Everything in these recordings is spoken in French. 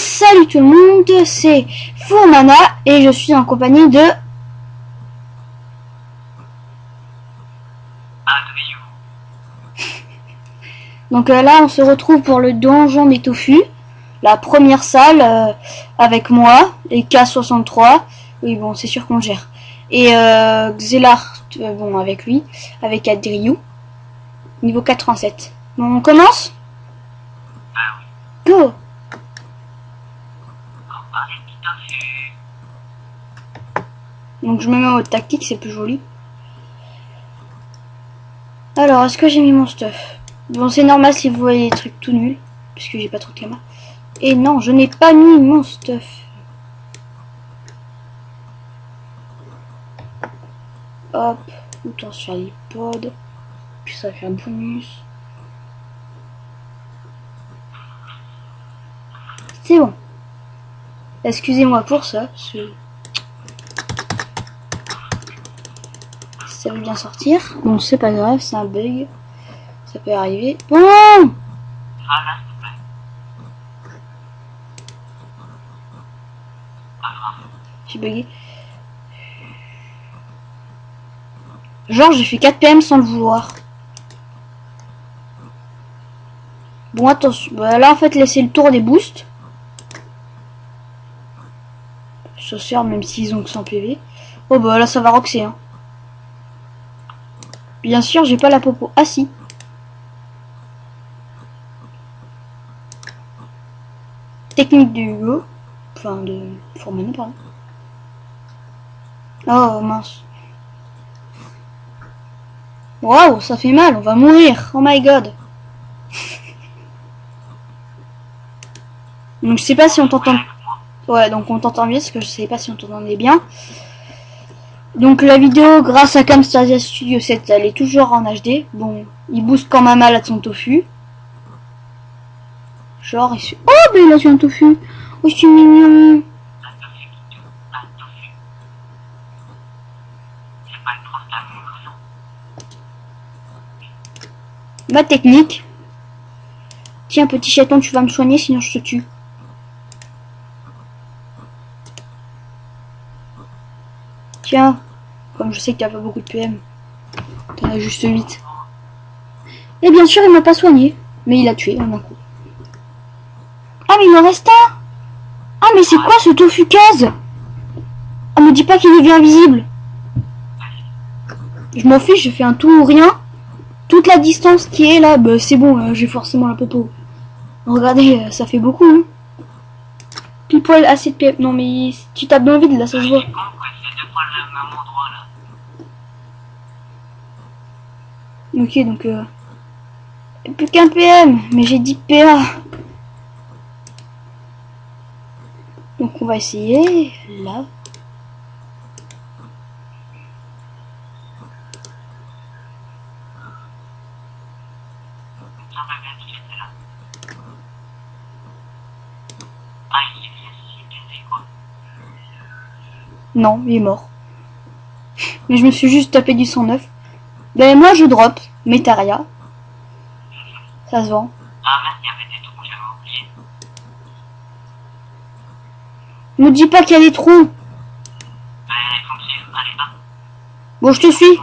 salut tout le monde, c'est Fourmana et je suis en compagnie de... Donc là on se retrouve pour le donjon des Tofu, la première salle avec moi et K63, oui bon c'est sûr qu'on gère, et Xelart, bon avec lui, avec Adriou, niveau 87. Bon, on commence? Go! Donc je me mets en mode tactique, c'est plus joli. Alors, est-ce que j'ai mis mon stuff? Bon, c'est normal si vous voyez des trucs tout nuls, puisque j'ai pas trop de caméra. Et non, je n'ai pas mis mon stuff. Hop, autant se faire les pods. Puis ça va faire bonus. C'est bon. Excusez-moi pour ça, parce que ça veut bien sortir. Bon, c'est pas grave, c'est un bug. Ça peut arriver. Bon! J'ai bugué. Genre, j'ai fait 4 PM sans le vouloir. Bon, attention. Bah, là, en fait, laissez le tour des boosts. Ça sert même s'ils ont que 100 PV. Oh, bah là, ça va roxer, hein. Bien sûr, j'ai pas la popo. Ah, si. Technique de Hugo. Enfin, de Fourmana, pardon. Oh, mince. Waouh, ça fait mal, on va mourir. Oh my god. Donc je sais pas si on t'entend. Ouais, donc on t'entend bien parce que je sais pas si on t'entendait bien. Donc la vidéo grâce à Camstasia Studio 7, elle est toujours en HD. Bon, il booste quand même malade son tofu. Genre, il... Oh, mais il a un tofu. Oh, c'est mignon. Ma technique. Tiens, petit chaton, tu vas me soigner, sinon je te tue. Tiens, comme je sais que t'as pas beaucoup de PM. T'en as juste 8. Et bien sûr, il m'a pas soigné. Mais il a tué en un coup. Ah, mais il en reste un. Ah, mais c'est quoi ce tofu case? Oh, me dis pas qu'il devient invisible. Je m'en fiche, je fais un tout ou rien. Toute la distance qui est là, bah, c'est bon, j'ai forcément la popo. Regardez, ça fait beaucoup. Hein. Pile poil assez de PM. Non, mais tu tapes dans le vide là, ça se voit. Ok, donc plus qu'un PM, mais j'ai 10 PA. Donc on va essayer là. Non, il est mort. Mais je me suis juste tapé du 109. Ben moi je drop Metaria. Ça se vend. Ah merde, il y avait des trous, j'avais oublié. Me dis pas qu'il y a des trous. Ben, faut me suivre, allez, pas. Bon, je te suis.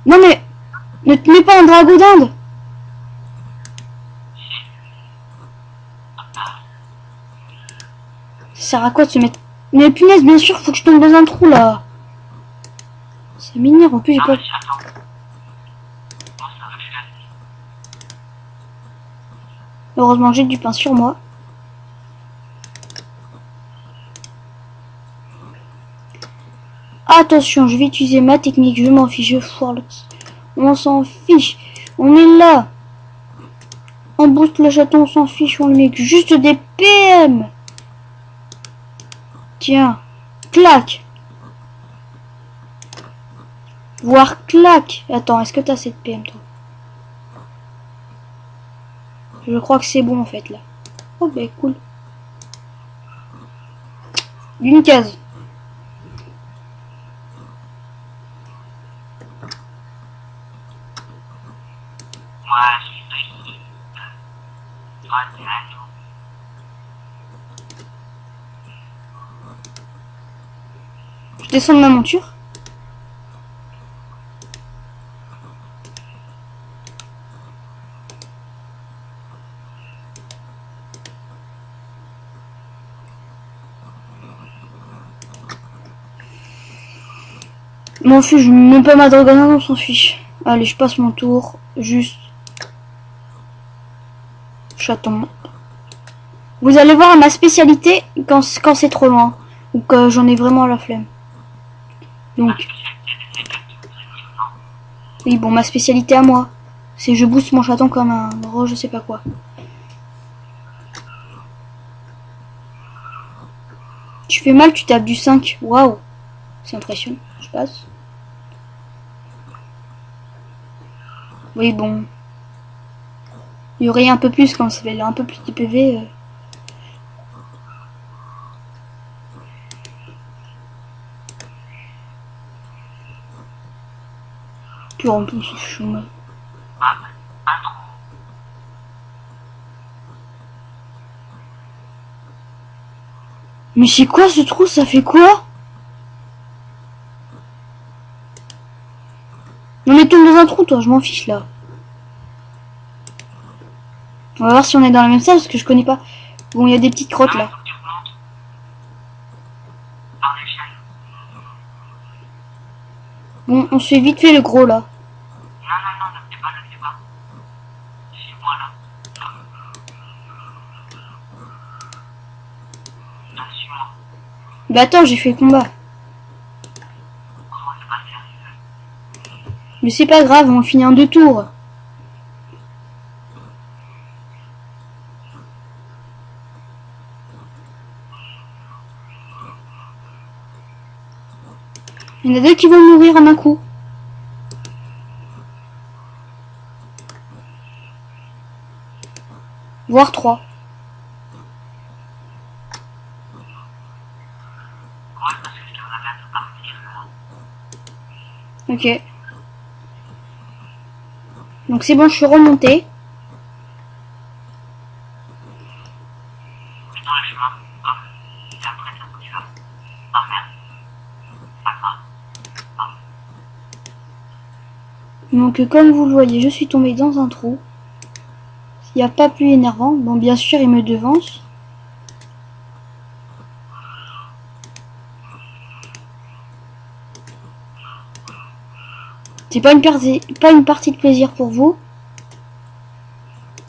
Non mais, ne te mets pas un dragon d'Inde. Ça sert à quoi de se mettre... Mais punaise, bien sûr, faut que je tombe dans un trou là. Ça m'énerve, en plus j'ai Non, pas... mais attends. Bon, ça va faire. Heureusement j'ai du pain sur moi. Attention, je vais utiliser ma technique, je m'en fiche, je foire le... On s'en fiche. On est là. On booste le chaton, on s'en fiche, on le met juste des PM. Tiens, clac. Voire clac. Attends, est-ce que t'as cette PM toi? Je crois que c'est bon en fait là. Oh bah cool. D'une case. Moi, je suis pris. Moi, c'est un tout. Je descends de ma monture. M'en fiche, je mets même pas ma dragonnade, on s'en fiche. Allez, je passe mon tour. Juste. Chaton. Vous allez voir ma spécialité quand c'est trop loin. Ou que j'en ai vraiment la flemme. Donc. Oui, bon, ma spécialité à moi. C'est je booste mon chaton comme un gros je sais pas quoi. Tu fais mal, tu tapes du 5. Waouh. C'est impressionnant. Je passe. Oui, bon. Il y aurait un peu plus quand ça fait un peu plus de PV. Puis en plus, je suis mal. Mais c'est quoi ce trou? Ça fait quoi? Non mais tombe dans un trou toi, je m'en fiche là. On va voir si on est dans la même salle parce que je connais pas. Bon, il y a des petites crottes là. Bon, on se fait vite fait le gros là. Non, ne fais pas, ne fais pas. Suis-moi là. Non, suis-moi. Bah attends, j'ai fait le combat. Comment c'est pas sérieux? Mais c'est pas grave, on finit en 2 tours. Il y en a 2 qui vont mourir en un coup. Voire 3. Ouais, parce que je devrais bientôt partir là. Ok. Donc c'est bon, je suis remonté. Mais dans le chemin, hop, et après ça tu vas. Ah merde. Pas grave. Donc comme vous le voyez, je suis tombé dans un trou. Il n'y a pas plus énervant. Bon, bien sûr, il me devance. C'est pas une partie de plaisir pour vous.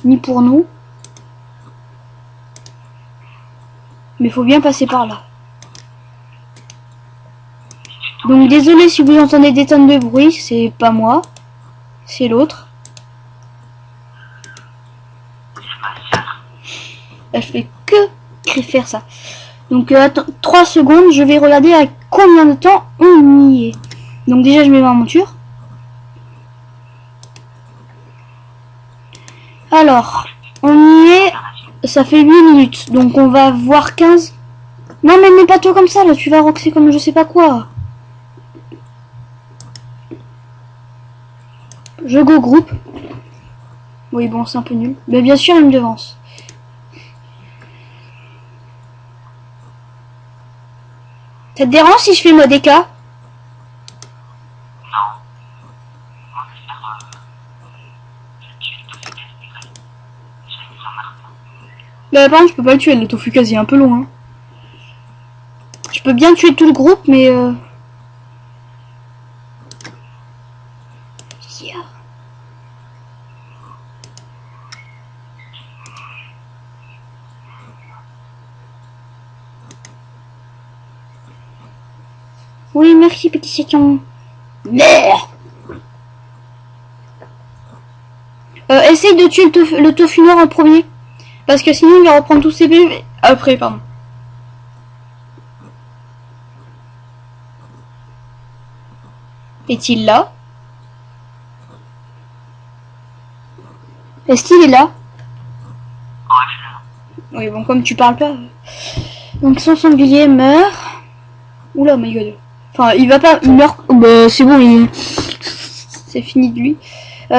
Ni pour nous. Mais faut bien passer par là. Donc désolé si vous entendez des tonnes de bruit, c'est pas moi. C'est l'autre. Là, je fais que faire ça. Donc attends 3 secondes, je vais regarder à combien de temps on y est. Donc déjà je mets ma monture. Alors, on y est, ça fait 8 minutes, donc on va voir 15. Non mais mets pas toi comme ça, là tu vas roxer comme je sais pas quoi. Je go groupe. Oui bon c'est un peu nul. Mais bien sûr il me devance. Ça te dérange si je fais mode EK? Non. Moi, je vais faire. Je tue le tofu direct. J'ai mis Saint-Martin. Bah par contre je peux pas le tuer, le tofu quasi un peu loin. Je peux bien tuer tout le groupe mais Yeah. Oui merci petit chaton. Merde. Essaye de tuer le tofu noir en premier. Parce que sinon il va reprendre tous ses PV. Après, pardon. Est-il là? Est-ce qu'il est là? Ouais, je suis là. Oui, bon, comme tu parles pas. Donc son sanglier meurt. Oula, my god. Enfin, il va pas. Il meurt. Bah, c'est bon, c'est fini de lui.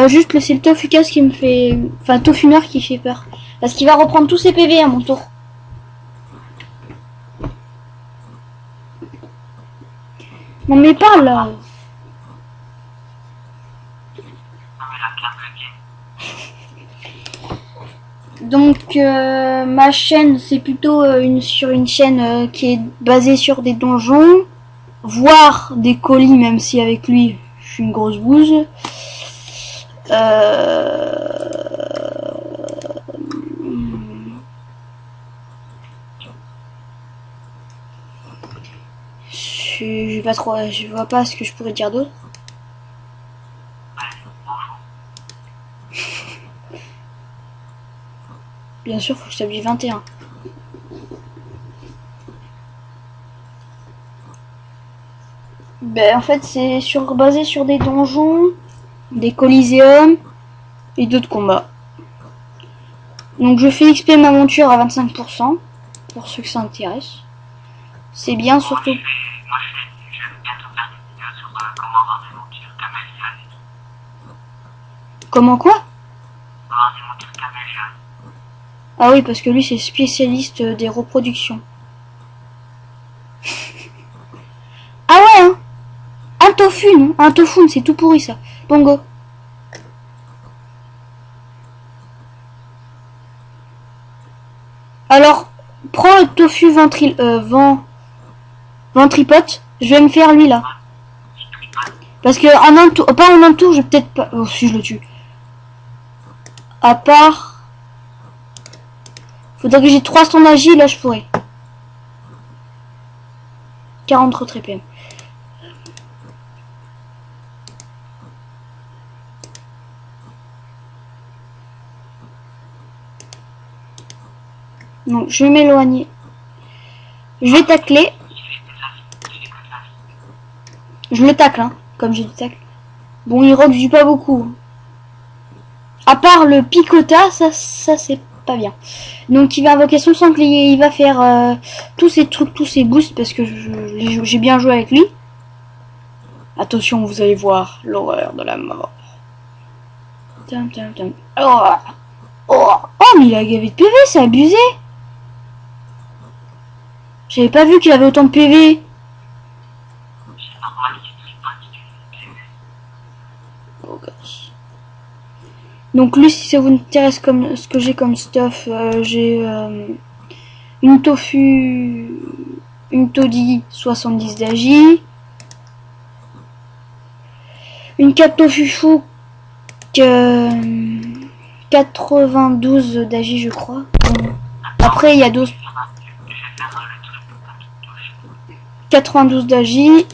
Juste c'est le tofu casse qui me fait. Enfin, tofu noir qui fait peur. Parce qu'il va reprendre tous ses PV à mon tour. Non mais pas là. Non mais la carte de game. Donc ma chaîne c'est plutôt sur une chaîne qui est basée sur des donjons, voire des colis, même si avec lui je suis une grosse bouse. Je pas trop, je vois pas ce que je pourrais dire d'autre. Bien sûr, faut que je t'habille 21. Ben en fait c'est basé sur des donjons, des coliséums et d'autres combats. Donc je fais XP ma monture à 25% pour ceux que ça intéresse. C'est bien surtout. Je vais bientôt faire des vidéos sur comment avoir des montures caméléon. Comment quoi? Avoir des montures caméléon. Ah oui, parce que lui c'est spécialiste des reproductions. Ah ouais hein. Un tofu, non? Un tofu, c'est tout pourri ça. Bon go. Alors, prends le tofu ventripote. Je vais me faire lui là. Parce que en un tour, pas en un tour, je vais peut-être pas. Oh si je le tue. À part. Faudrait que j'ai 300 d'agi, là je pourrais. 40 retrait PM. Donc je vais m'éloigner. Je vais tacler. Je le tacle, hein, comme j'ai dit tacle. Bon, il rock pas beaucoup. À part le picota, ça c'est pas bien. Donc il va invoquer son sanglier, il va faire tous ces trucs, tous ces boosts, parce que j'ai bien joué avec lui. Attention, vous allez voir l'horreur de la mort. Oh, oh, mais il a gavé de PV, c'est abusé. J'avais pas vu qu'il avait autant de PV. Oh gosh. Donc lui, si ça vous intéresse comme ce que j'ai comme stuff, j'ai une tofu, une toddy 70 d'agi, une 4 tofu chou 92 d'agi je crois. Bon. Après il y a 92 d'agi,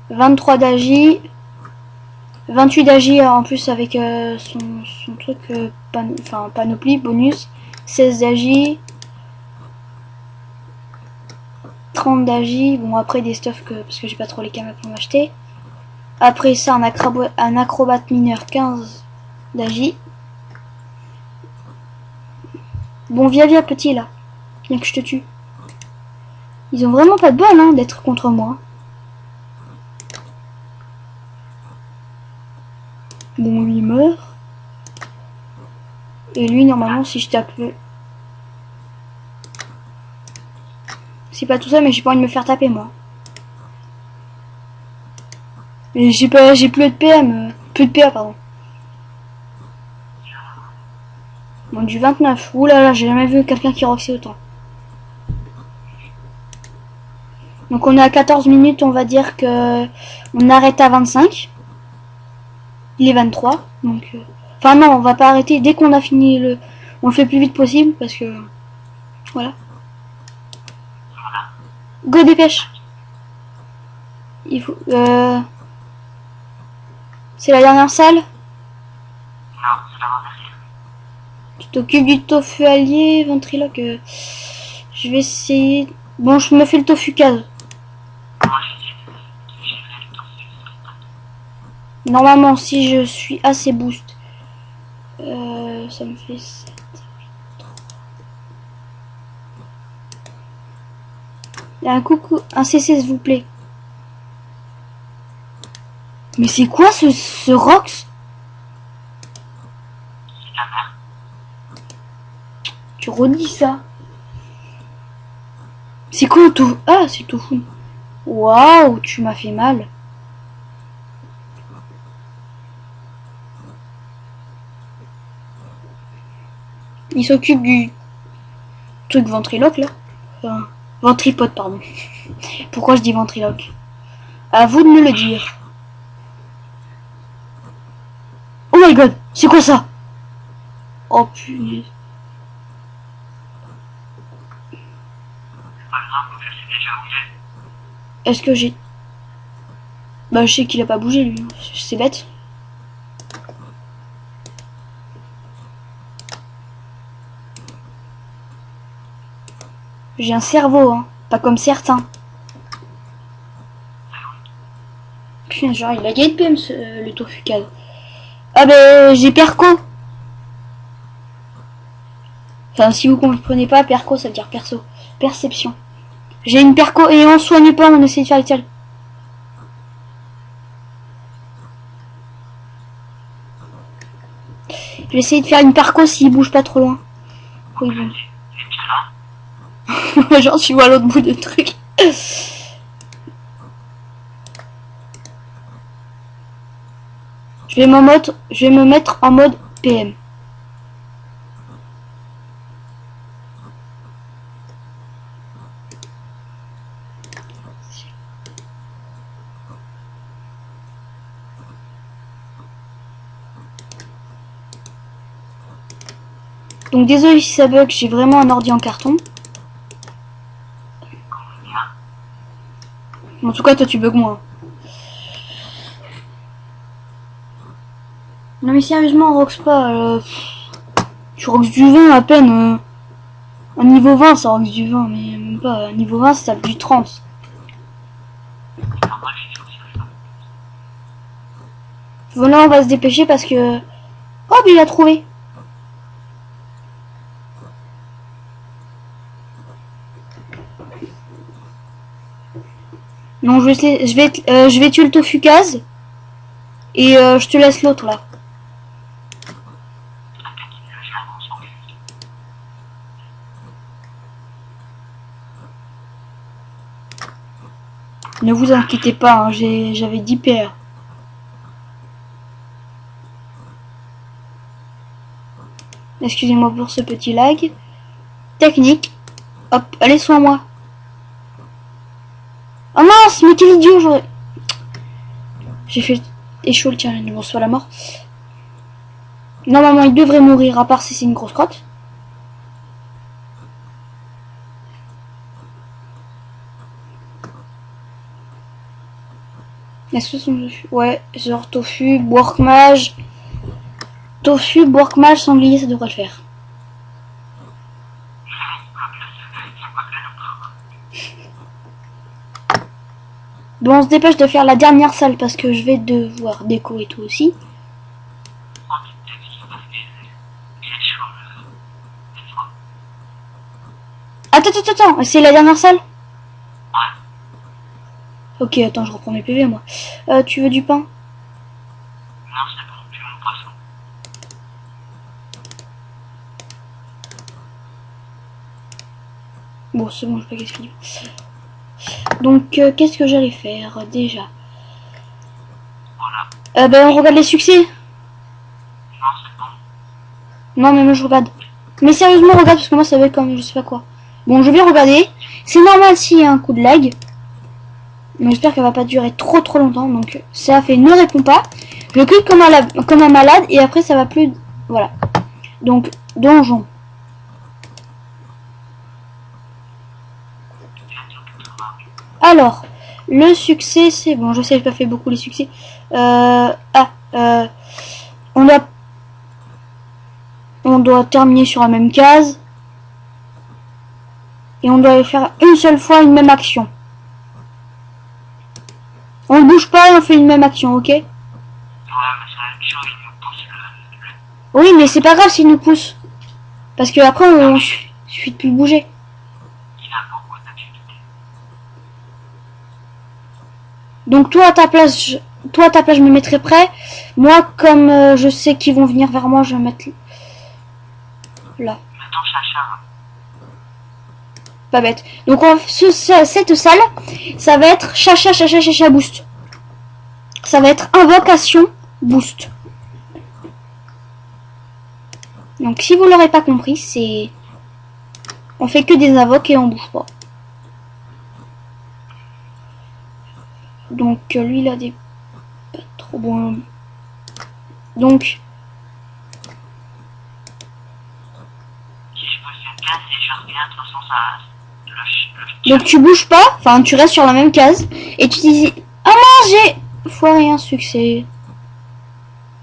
23 d'agi, 28 d'agi en plus avec son truc panoplie bonus, 16 d'agi, 30 d'agi, bon après des stuff parce que j'ai pas trop les camas pour m'acheter. Après ça un acrobat mineur 15 d'agi. Bon viens petit là, viens que je te tue. Ils ont vraiment pas de bol hein, d'être contre moi. Bon lui meurt. Et lui normalement si je tape... C'est pas tout ça mais j'ai pas envie de me faire taper moi. Mais j'ai plus de PM. Plus de PA pardon. Bon du 29. Oulala, j'ai jamais vu quelqu'un qui roxait autant. Donc on est à 14 minutes, on va dire que on arrête à 25. Il est 23. Donc enfin non, on va pas arrêter dès qu'on a fini le... On le fait le plus vite possible parce que... Voilà. Go dépêche. Il faut... C'est la dernière salle? Non, c'est la dernière. Tu t'occupes du tofu allié, ventriloque. Je vais essayer... Bon, je me fais le tofu case. Normalement, si je suis assez boost, ça me fait 7. Un coucou, un CC s'il vous plaît. Mais c'est quoi ce Rox? Tu redis ça. C'est quoi le tofu? Ah, c'est tofu. Waouh, tu m'as fait mal. Il s'occupe du truc ventriloque là. Enfin, ventripote, pardon. Pourquoi je dis ventriloque? À vous de me le dire. Oh my god, c'est quoi ça? Oh punaise. Par exemple, je sais déjà où il est. Est-ce que j'ai... Bah je sais qu'il a pas bougé lui, c'est bête. J'ai un cerveau, hein, pas comme certains. Putain, genre il a gagné de PM le Tofucade. Ah ben j'ai Perco. Enfin si vous comprenez pas, Perco ça veut dire perso. Perception. J'ai une Perco et on soigne pas, on essaie de faire les tiels. Je vais essayer de faire une Perco s'il bouge pas trop loin. Oui bon. Genre tu vois à l'autre bout de truc. Je vais me mettre en mode PM. Donc désolé si ça bug, j'ai vraiment un ordi en carton. En tout cas toi tu bugs moins. Non mais sérieusement Rox pas, tu Rox du 20 à peine, un niveau 20 ça Rox du 20 mais même pas, un niveau 20 ça tape du 30. Voilà on va se dépêcher parce que... Oh mais il a trouvé. Non je vais tuer le Tofucade et je te laisse l'autre là. Ne vous inquiétez pas, hein, j'avais 10 PR. Excusez-moi pour ce petit lag. Technique. Hop, allez soin moi. Oh mince, mais quel idiot, j'aurais... J'ai fait échouer le challenge, bon soit la mort. Normalement il devrait mourir à part si c'est une grosse crotte. Est-ce que son... Ouais, genre tofu, workmage. Tofu, workmage, sanglier, ça devrait le faire. Bon, on se dépêche de faire la dernière salle parce que je vais devoir déco et tout aussi. Attends, c'est la dernière salle? Ok, attends, je reprends mes PV moi. Tu veux du pain? Non, c'est bon, tu veux mon poisson. Bon, c'est bon, je sais pas qu'est-ce qu'il dit. Donc, qu'est-ce que j'allais faire déjà? Voilà. Ben, on regarde les succès. Non, c'est bon. Non, mais moi je regarde. Mais sérieusement, regarde parce que moi ça va être comme je sais pas quoi. Bon, je vais regarder. C'est normal s'il y a un coup de lag. Mais j'espère qu'elle va pas durer trop longtemps. Donc, ça fait ne répond pas. Je clique comme un malade et après ça va plus. Voilà. Donc, donjon. Alors, le succès, c'est bon. Je sais, j'ai pas fait beaucoup les succès. On doit terminer sur la même case. Et on doit faire une seule fois une même action. On ne bouge pas et on fait une même action, ok? Ouais, mais c'est la même chose, il nous pousse Oui, mais c'est pas grave s'il nous pousse. Parce que après, il suffit de plus bouger. Il a beaucoup d'activités. Donc toi à ta place, je me mettrai prêt. Moi, comme je sais qu'ils vont venir vers moi, je vais mettre là. Mettons Chacha. Pas bête. Donc cette salle, ça va être chacha boost. Ça va être invocation boost. Donc si vous l'aurez pas compris, c'est... On fait que des invoques et on bouge pas. Donc lui il a des... Pas trop bons. Donc... Si je pose une case et je reviens, de toute façon, ça. Donc tu bouges pas, enfin tu restes sur la même case. Et tu dis... Ah non, j'ai foiré un succès.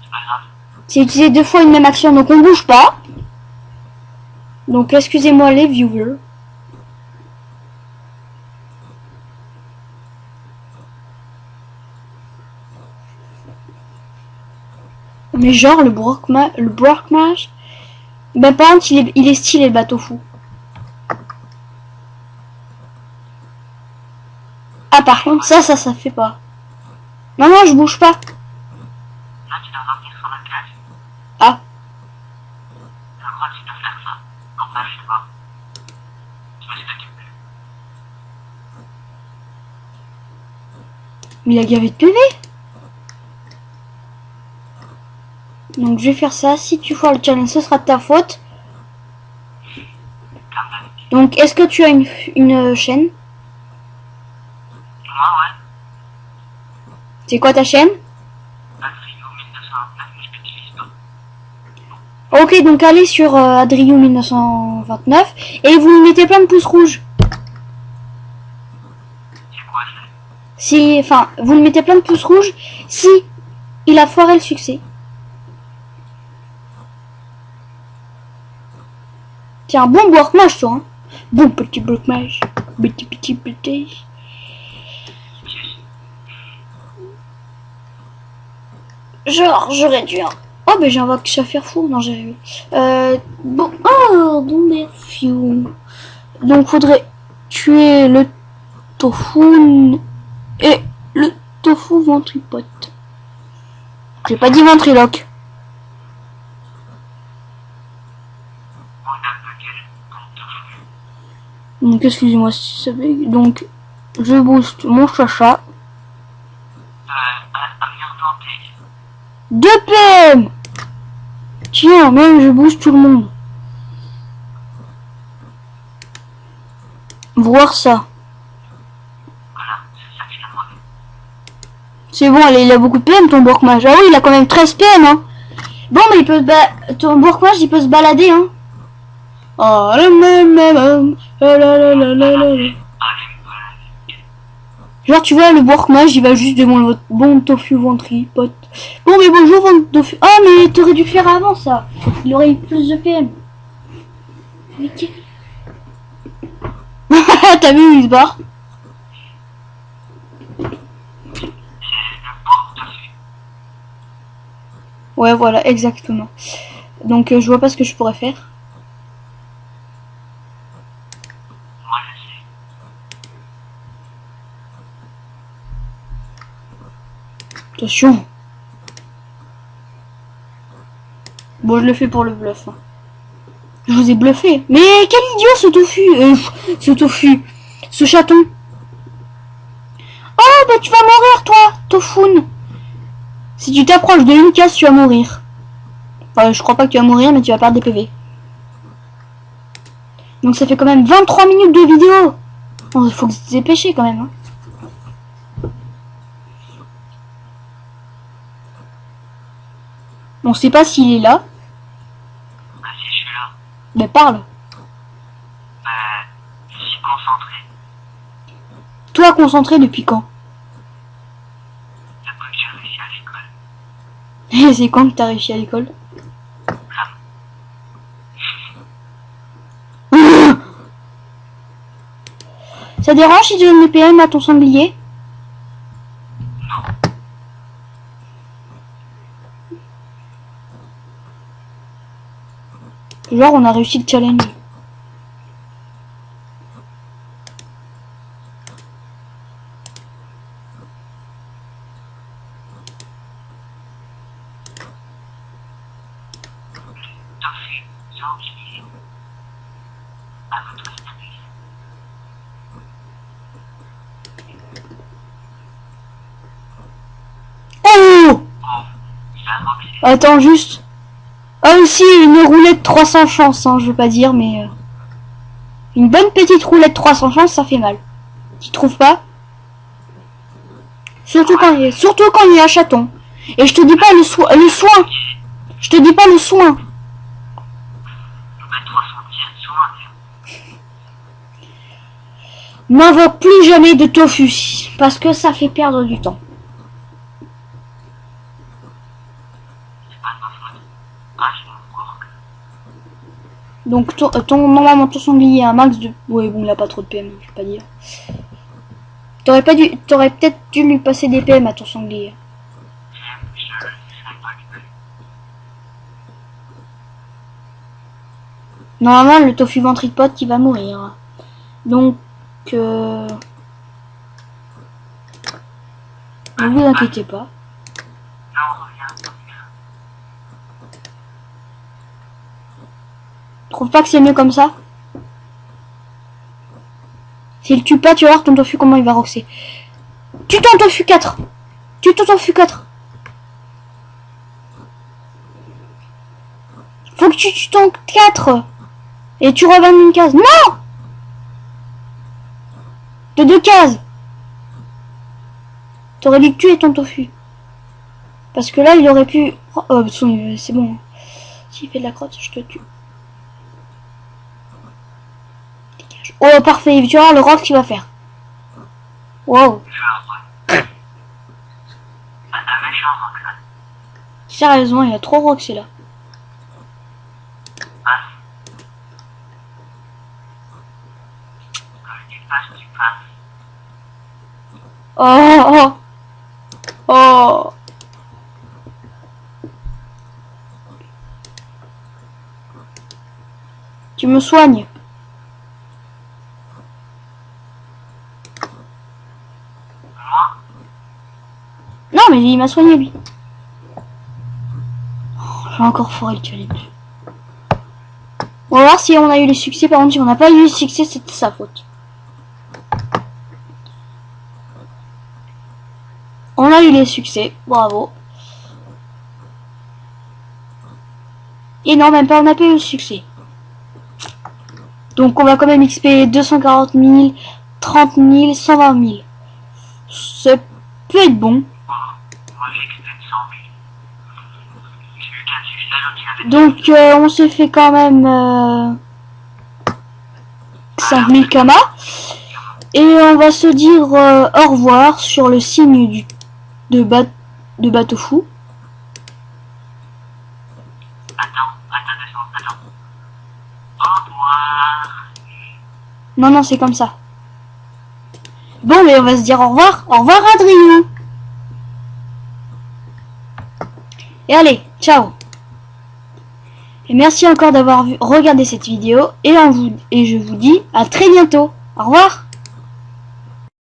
C'est pas grave. C'est utiliser 2 fois une même action, donc on bouge pas. Donc excusez-moi les viewers. Mais genre le Brockmage, ben par contre il est stylé le bateau fou. Ah par contre ça fait pas. Non non je bouge pas. Là, tu dois revenir sur la case. Ah. Je crois que tu dois faire ça. Enfin, je sais pas. Je me suis occupé. Mais il a gavé de PV. Donc je vais faire ça. Si tu foires le challenge, ce sera de ta faute. Comme d'habitude. Donc est-ce que tu as une chaîne? Moi, ouais. C'est quoi ta chaîne? Adrio 1929, mais je l'utilise pas. Ok, donc allez sur Adrio 1929 et vous me mettez plein de pouces rouges. C'est quoi ça? Si, enfin, vous me mettez plein de pouces rouges si il a foiré le succès. C'est un bon Brockmage, toi. Hein. Bon petit Brockmage. Petit. Genre, j'aurais dû. Hein. Oh, mais j'invoque Saphir Fou. Non, j'ai vu. Bon. Oh, bon, merci. Donc, faudrait tuer le Tofu et le Tofu ventripote. J'ai pas dit ventriloque. On regarde lequel? Donc, excusez-moi si ça bug. Donc, je booste mon chacha. Amiantanté. 2 PM. Tiens, même je booste tout le monde. Voir ça. Voilà, c'est ça que je t'ai demandé. C'est bon, allez, il a beaucoup de PM ton Brockmage. Ah oui, il a quand même 13 PM, hein. Bon, mais il peut ton Brockmage, il peut se balader, hein. Oh, Allez, voilà. genre, tu vois, le Brockmage, il va juste demander votre bon tofu ventripote. Bon, mais bonjour, tofu. Ah, mais t'aurais dû le faire avant, ça. Il aurait eu plus de PM. Mais t'as vu, il se barre. C'est le porte-feu. Ouais, voilà, exactement. Donc, je vois pas ce que je pourrais faire. Moi, je sais. Attention. Bon, je le fais pour le bluff. Hein. Je vous ai bluffé. Mais quel idiot ce tofu. Ce tofu. Ce chaton. Oh, bah tu vas mourir, toi, Tofoun. Si tu t'approches de une case, tu vas mourir. Enfin, je crois pas que tu vas mourir, mais tu vas perdre des PV. Donc ça fait quand même 23 minutes de vidéo. Il faut que tu te dépêches quand même. Hein. On sait pas s'il est là. Bah, si je suis là. Mais parle. Je suis concentré. Toi, concentré depuis quand? Depuis que j'ai réussi à l'école. Et c'est quand que t'as réussi à l'école? Ça dérange si tu donnes les PM à ton sanglier? Genre, on a réussi le challenge. Tofu, sanglier. À votre service. Oh! Oh, il a invoqué. Attends, juste. Ah aussi une roulette 300 chances, hein, je veux pas dire, mais une bonne petite roulette 300 chances, ça fait mal. Tu trouves pas? Surtout quand il y a chaton. Et je te dis pas le soin. Je te dis pas le soin. Je mets 310 soins. N'invoque plus jamais de tofu parce que ça fait perdre du temps. C'est pas de ma faute. Ah, je m'en encore. Donc normalement ton sanglier a un max de. Ouais bon il a pas trop de PM, je vais pas dire. T'aurais peut-être dû lui passer des PM à ton sanglier. Je sais pas que Normalement le tofu ventripote qui va mourir. Donc ne vous inquiétez pas. non, reviens. Trouve pas que c'est mieux comme ça? S'il tue pas, tu vas voir ton tofu comment il va roxer. Tue ton tofu 4. Tue ton tofu 4. Faut que tu tues ton 4. Et tu revends une case. Non! De 2 cases. T'aurais dû tuer ton tofu. Parce que là, il aurait pu... Oh, c'est bon. S'il fait de la crotte, je te tue. Oh, parfait. Tu vois le rock qu'il va faire. Wow. Je vais après. Un méchant rock là. Sérieusement, il y a trop rock, c'est là. Passe. Quand je dis passe, tu passes. Oh, oh, oh. Tu me soignes. Moi, Non, mais il m'a soigné, lui. Oh, j'ai encore foiré le challenge. On va voir si on a eu les succès. Par contre, si on n'a pas eu les succès, c'était sa faute. On a eu les succès. Bravo. Et non, même pas, on n'a pas eu le succès. Donc, on va quand même XP 240 000, 30 000, 120 000. Ça peut être bon. moi j'ai expé de 100 000. J'ai eu qu'un succès, l'autre il avait Donc, on se fait quand même 5000 kamas. Et on va se dire au revoir sur le signe de bateau fou. Attends. Au revoir. Non, non, c'est comme ça. Bon, mais on va se dire au revoir. Au revoir, Adrien. Et allez, ciao. Et merci encore d'avoir regardé cette vidéo. Et je vous dis à très bientôt. Au revoir.